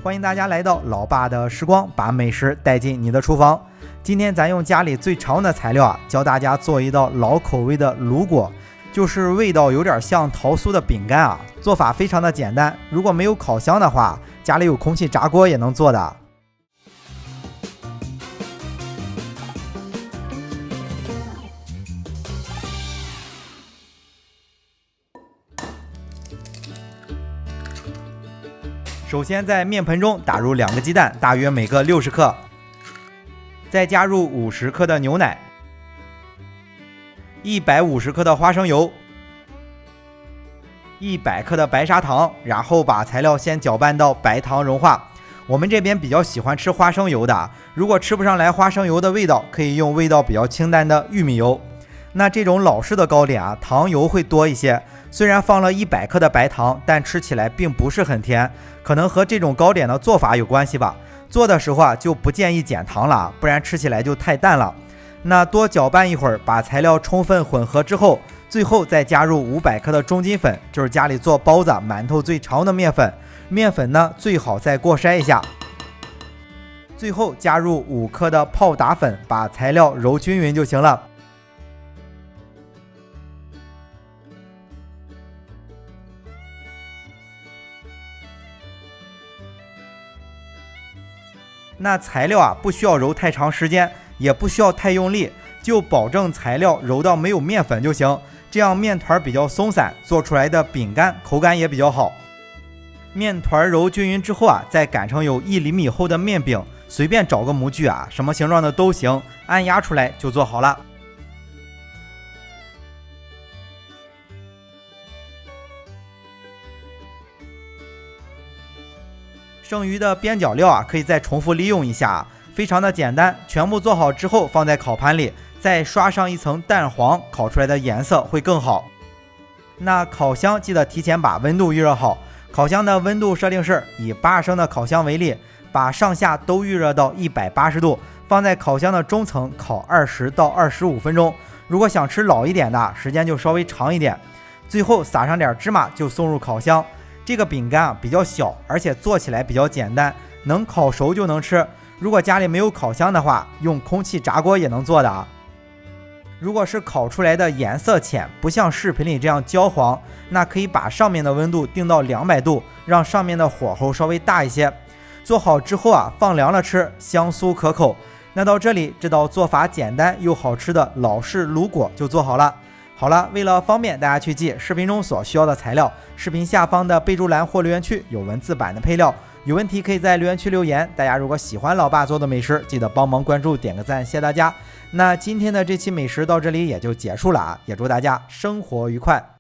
欢迎大家来到老爸的时光，把美食带进你的厨房。今天咱用家里最常用的材料教大家做一道老口味的卤果，就是味道有点像桃酥的饼干做法非常的简单。如果没有烤箱的话，家里有空气炸锅也能做的。首先在面盆中打入2个鸡蛋，大约每个60克，再加入50克的牛奶，150克的花生油，100克的白砂糖，然后把材料先搅拌到白糖融化。我们这边比较喜欢吃花生油的，如果吃不上来花生油的味道，可以用味道比较清淡的玉米油。那这种老式的糕点糖油会多一些，虽然放了100克的白糖，但吃起来并不是很甜，可能和这种糕点的做法有关系吧。做的时候就不建议减糖了，不然吃起来就太淡了。那多搅拌一会儿，把材料充分混合之后，最后再加入500克的中筋粉，就是家里做包子、馒头最常用的面粉。面粉呢，最好再过筛一下。最后加入5克的泡打粉，把材料揉均匀就行了。那材料不需要揉太长时间，也不需要太用力，就保证材料揉到没有面粉就行，这样面团比较松散，做出来的饼干口感也比较好。面团揉均匀之后再擀成有1厘米厚的面饼，随便找个模具什么形状的都行，按压出来就做好了。剩余的边角料可以再重复利用一下，非常的简单。全部做好之后放在烤盘里，再刷上一层蛋黄，烤出来的颜色会更好。那烤箱记得提前把温度预热好，烤箱的温度设定是以80升的烤箱为例，把上下都预热到180度，放在烤箱的中层烤20到25分钟。如果想吃老一点的，时间就稍微长一点。最后撒上点芝麻就送入烤箱。这个饼干比较小，而且做起来比较简单，能烤熟就能吃。如果家里没有烤箱的话，用空气炸锅也能做的如果是烤出来的颜色浅，不像视频里这样焦黄，那可以把上面的温度定到200度，让上面的火候稍微大一些。做好之后放凉了吃，香酥可口。那到这里，这道做法简单又好吃的老式卤果就做好了。好了，为了方便大家去记视频中所需要的材料，视频下方的备注栏或留言区有文字版的配料，有问题可以在留言区留言。大家如果喜欢老爸做的美食，记得帮忙关注点个赞，谢谢大家。那今天的这期美食到这里也就结束了也祝大家生活愉快。